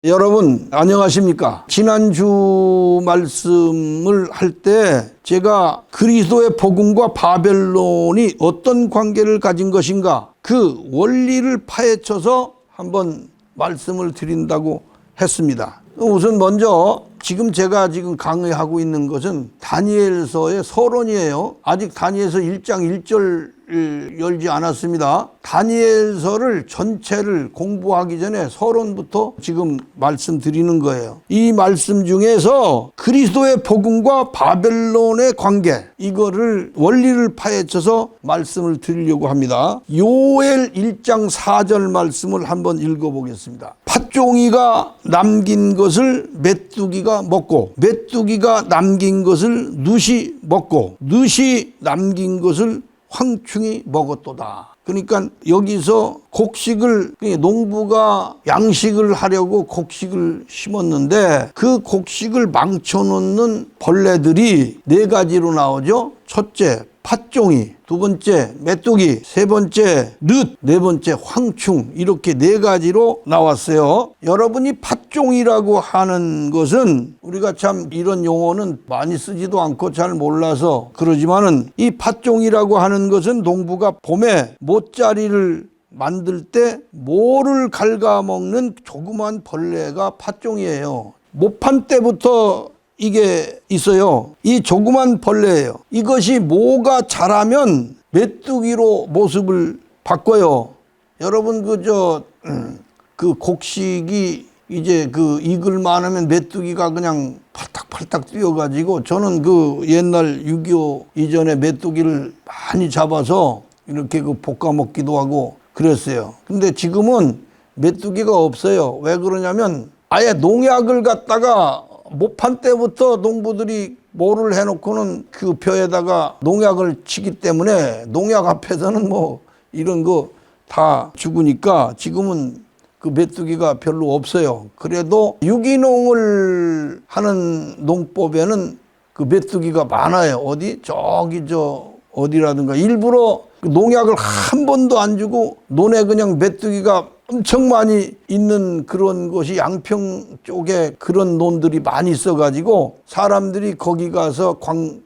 여러분 안녕하십니까? 지난주 말씀을 할 때 제가 그리스도의 복음과 바벨론이 어떤 관계를 가진 것인가 그 원리를 파헤쳐서 한번 말씀을 드린다고 했습니다. 우선 먼저 제가 강의하고 있는 것은 다니엘서의 서론이에요. 아직 다니엘서 1장 1절 열지 않았습니다. 다니엘서를 전체를 공부하기 전에 서론부터 지금 말씀드리는 거예요. 이 말씀 중에서 그리스도의 복음과 바벨론의 관계, 이거를 원리를 파헤쳐서 말씀을 드리려고 합니다. 요엘 1장 4절 말씀을 한번 읽어보겠습니다. 팥종이가 남긴 것을 메뚜기가 먹고, 메뚜기가 남긴 것을 룻이 먹고, 룻이 남긴 것을 황충이 먹었도다. 그러니까 여기서 곡식을, 농부가 양식을 하려고 곡식을 심었는데 그 곡식을 망쳐놓는 벌레들이 네 가지로 나오죠. 첫째 팥종이, 두 번째 메뚜기, 세 번째 룻, 네 번째 황충, 이렇게 네 가지로 나왔어요. 여러분이 팥종이라고 하는 것은 우리가 참 이런 용어는 많이 쓰지도 않고 잘 몰라서 그러지만은 이 팥종이라고 하는 것은 농부가 봄에 모짜리를 만들 때 모를 갉아먹는 조그만 벌레가 팥종이에요. 모판 때부터 이게 있어요. 이 조그만 벌레예요. 이것이 모가 자라면 메뚜기로 모습을 바꿔요. 여러분 그 곡식이 이제 익을만 하면 메뚜기가 그냥 팔딱팔딱 뛰어가지고, 저는 옛날 6.25 이전에 메뚜기를 많이 잡아서 이렇게 볶아 먹기도 하고 그랬어요. 근데 지금은 메뚜기가 없어요. 왜 그러냐면 아예 농약을 갖다가 모판 때부터 농부들이 모를 해놓고는 그 벼에다가 농약을 치기 때문에 농약 앞에서는 이런 거 다 죽으니까 지금은 그 메뚜기가 별로 없어요. 그래도 유기농을 하는 농법에는 그 메뚜기가 많아요. 어디라든가 일부러 농약을 한 번도 안 주고 논에 그냥 메뚜기가 엄청 많이 있는 그런 곳이 양평 쪽에 그런 논들이 많이 있어가지고 사람들이 거기 가서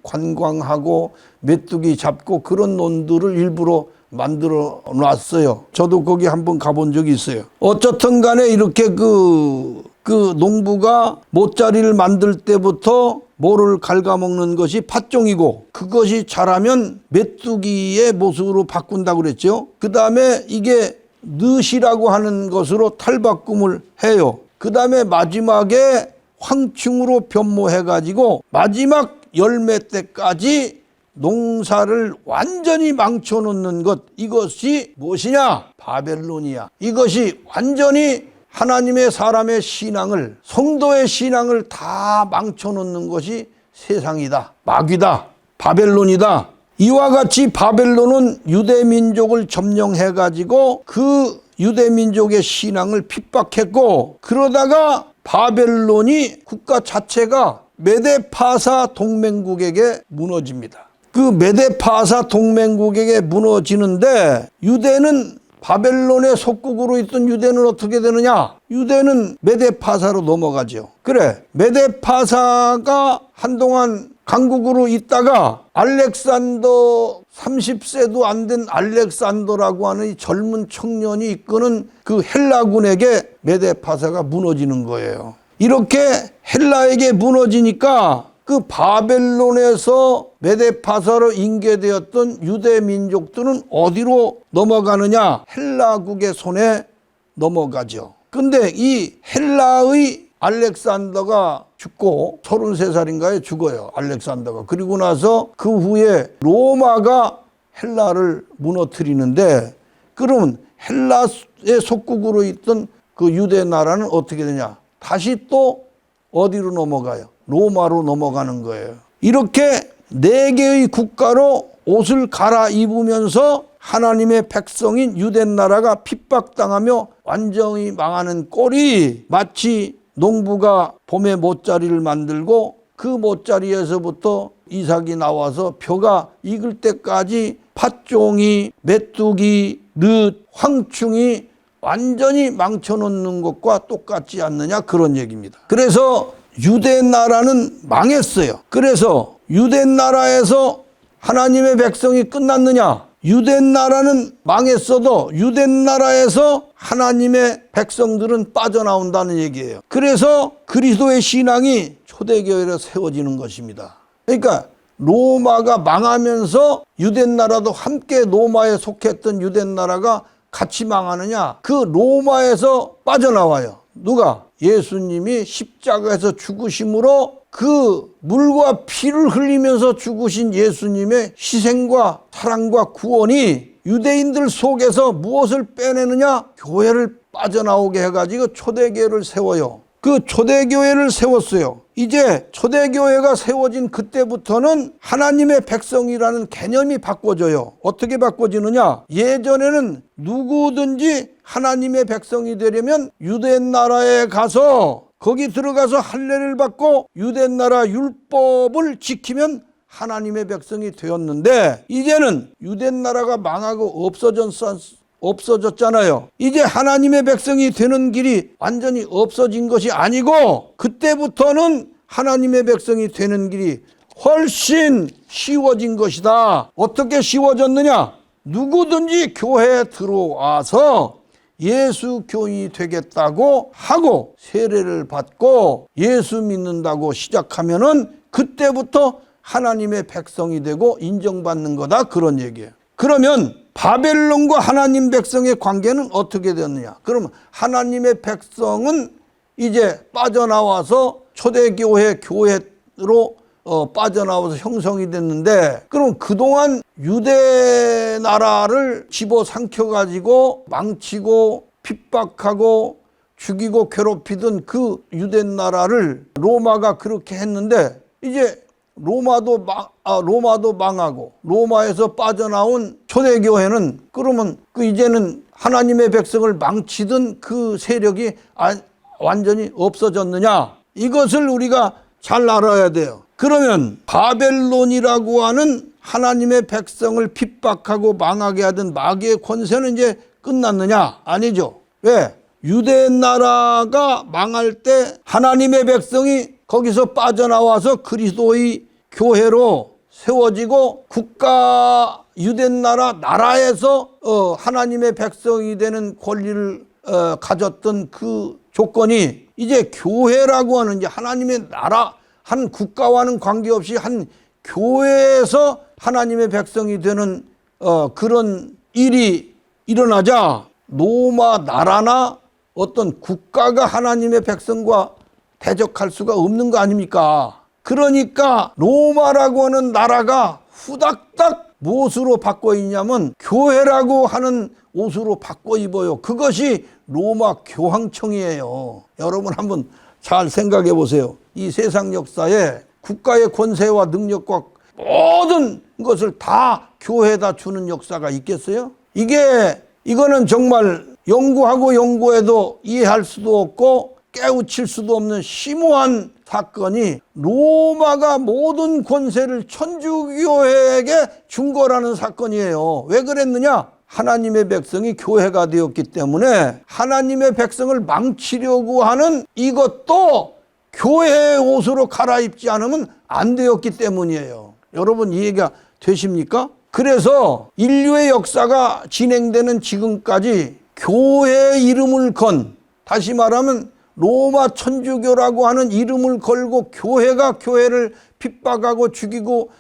관광하고 메뚜기 잡고 그런 논들을 일부러 만들어 놨어요. 저도 거기 한번 가본 적이 있어요. 어쨌든 간에 이렇게 농부가 모짜리를 만들 때부터 모를 갉아먹는 것이 팥종이고, 그것이 자라면 메뚜기의 모습으로 바꾼다고 그랬죠. 그 다음에 이게 룻이라고 하는 것으로 탈바꿈을 해요. 그 다음에 마지막에 황충으로 변모해가지고 마지막 열매 때까지 농사를 완전히 망쳐놓는 것, 이것이 무엇이냐? 바벨론이야. 이것이 완전히 하나님의 사람의 신앙을, 성도의 신앙을 다 망쳐놓는 것이 세상이다, 마귀다, 바벨론이다. 이와 같이 바벨론은 유대민족을 점령해가지고 그 유대민족의 신앙을 핍박했고, 그러다가 바벨론이 국가 자체가 메데파사 동맹국에게 무너집니다. 그 메데파사 동맹국에게 무너지는데, 유대는 바벨론의 속국으로 있던 유대는 어떻게 되느냐? 유대는 메데파사로 넘어가죠. 그래, 메데파사가 한동안 강국으로 있다가 알렉산더, 30세도 안 된 알렉산더라고 하는 이 젊은 청년이 이끄는 그 헬라군에게 메데파사가 무너지는 거예요. 이렇게 헬라에게 무너지니까 그 바벨론에서 메데파사로 인계되었던 유대 민족들은 어디로 넘어가느냐? 헬라국의 손에 넘어가죠. 근데 이 헬라의 알렉산더가 죽고 33살인가에 죽어요. 알렉산더가. 그리고 나서 그 후에 로마가 헬라를 무너뜨리는데, 그러면 헬라의 속국으로 있던 그 유대 나라는 어떻게 되냐? 다시 또 어디로 넘어가요? 로마로 넘어가는 거예요. 이렇게 네 개의 국가로 옷을 갈아입으면서 하나님의 백성인 유대 나라가 핍박당하며 완전히 망하는 꼴이, 마치 농부가 봄에 모짜리를 만들고 그 모짜리에서부터 이삭이 나와서 벼가 익을 때까지 팥종이, 메뚜기, 룻, 황충이 완전히 망쳐놓는 것과 똑같지 않느냐, 그런 얘기입니다. 그래서 유대 나라는 망했어요. 그래서 유대 나라에서 하나님의 백성이 끝났느냐? 유대 나라는 망했어도 유대 나라에서 하나님의 백성들은 빠져나온다는 얘기예요. 그래서 그리스도의 신앙이 초대교회로 세워지는 것입니다. 그러니까 로마가 망하면서 유대 나라도 함께 로마에 속했던 유대 나라가 같이 망하느냐? 그 로마에서 빠져나와요. 누가? 예수님이 십자가에서 죽으심으로 그 물과 피를 흘리면서 죽으신 예수님의 희생과 사랑과 구원이 유대인들 속에서 무엇을 빼내느냐? 교회를 빠져나오게 해가지고 초대교회를 세워요. 그 초대교회를 세웠어요. 이제 초대교회가 세워진 그때부터는 하나님의 백성이라는 개념이 바꿔져요. 어떻게 바꿔지느냐? 예전에는 누구든지 하나님의 백성이 되려면 유대 나라에 가서 거기 들어가서 할례를 받고 유대 나라 율법을 지키면 하나님의 백성이 되었는데, 이제는 유대 나라가 망하고 없어졌잖아요. 이제 하나님의 백성이 되는 길이 완전히 없어진 것이 아니고, 그때부터는 하나님의 백성이 되는 길이 훨씬 쉬워진 것이다. 어떻게 쉬워졌느냐? 누구든지 교회에 들어와서 예수 교인이 되겠다고 하고 세례를 받고 예수 믿는다고 시작하면은 그때부터 하나님의 백성이 되고 인정받는 거다, 그런 얘기예요. 그러면 바벨론과 하나님 백성의 관계는 어떻게 되느냐? 그러면 하나님의 백성은 이제 빠져나와서 초대교회 교회로 빠져나와서 형성이 됐는데, 그럼 그동안 유대 나라를 집어삼켜가지고 망치고 핍박하고 죽이고 괴롭히던 그 유대 나라를 로마가 그렇게 했는데, 이제 로마도 망하고 로마에서 빠져나온 초대교회는 그러면 그 이제는 하나님의 백성을 망치던 그 세력이 완전히 없어졌느냐? 이것을 우리가 잘 알아야 돼요. 그러면 바벨론이라고 하는 하나님의 백성을 핍박하고 망하게 하던 마귀의 권세는 이제 끝났느냐? 아니죠. 왜? 유대 나라가 망할 때 하나님의 백성이 거기서 빠져나와서 그리스도의 교회로 세워지고 국가 유대 나라에서 하나님의 백성이 되는 권리를 가졌던 그 조건이 이제 교회라고 하는, 이제 하나님의 나라 한 국가와는 관계없이 한 교회에서 하나님의 백성이 되는 그런 일이 일어나자 로마 나라나 어떤 국가가 하나님의 백성과 대적할 수가 없는 거 아닙니까? 그러니까 로마라고 하는 나라가 후닥닥 무엇으로 바꿔 입냐면 교회라고 하는 옷으로 바꿔 입어요. 그것이 로마 교황청이에요. 여러분 한번 잘 생각해 보세요. 이 세상 역사에 국가의 권세와 능력과 모든 것을 다 교회에다 주는 역사가 있겠어요? 이거는 정말 연구해도 이해할 수도 없고 깨우칠 수도 없는 심오한 사건이 로마가 모든 권세를 천주교회에게 준 거라는 사건이에요. 왜 그랬느냐? 하나님의 백성이 교회가 되었기 때문에 하나님의 백성을 망치려고 하는 이것도 교회의 옷으로 갈아입지 않으면 안 되었기 때문이에요. 여러분 이해가 되십니까? 그래서 인류의 역사가 진행되는 지금까지 교회의 이름을 건, 다시 말하면 로마 천주교라고 하는 이름을 걸고 교회가 교회를 핍박하고 죽이고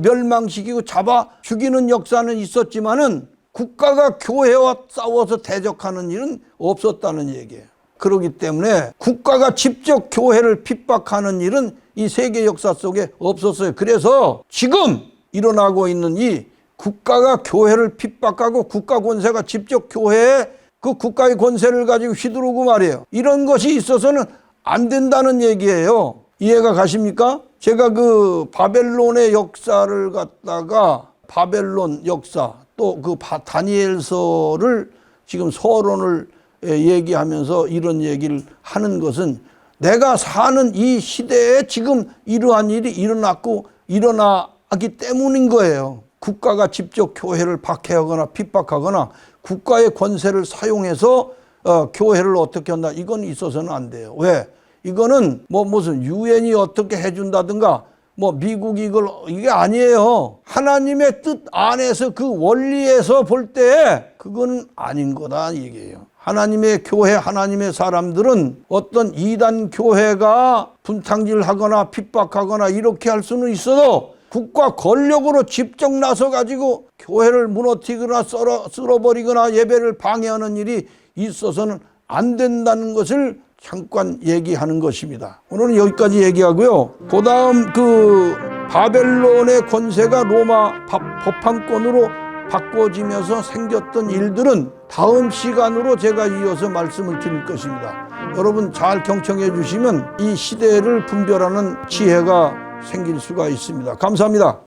멸망시키고 잡아 죽이는 역사는 있었지만은 국가가 교회와 싸워서 대적하는 일은 없었다는 얘기예요. 그렇기 때문에 국가가 직접 교회를 핍박하는 일은 이 세계 역사 속에 없었어요. 그래서 지금 일어나고 있는 이 국가가 교회를 핍박하고 국가 권세가 직접 교회에 그 국가의 권세를 가지고 휘두르고 말이에요. 이런 것이 있어서는 안 된다는 얘기예요. 이해가 가십니까? 제가 그 바벨론의 역사를 갖다가 바벨론 역사 또 그 다니엘서를 지금 서론을 얘기하면서 이런 얘기를 하는 것은 내가 사는 이 시대에 지금 이러한 일이 일어나기 때문인 거예요. 국가가 직접 교회를 박해하거나 핍박하거나 국가의 권세를 사용해서 교회를 어떻게 한다, 이건 있어서는 안 돼요. 왜? 이거는 뭐 무슨 유엔이 어떻게 해준다든가 뭐 미국이 이게 아니에요. 하나님의 뜻 안에서 그 원리에서 볼 때 그건 아닌 거다 얘기예요. 하나님의 교회, 하나님의 사람들은 어떤 이단 교회가 분탕질하거나 핍박하거나 이렇게 할 수는 있어도 국가 권력으로 직접 나서 가지고 교회를 무너뜨리거나 쓸어버리거나 예배를 방해하는 일이 있어서는 안 된다는 것을 잠깐 얘기하는 것입니다. 오늘은 여기까지 얘기하고요. 그 다음 바벨론의 권세가 로마 법한권으로 바꿔지면서 생겼던 일들은 다음 시간으로 제가 이어서 말씀을 드릴 것입니다. 여러분 잘 경청해 주시면 이 시대를 분별하는 지혜가 생길 수가 있습니다. 감사합니다.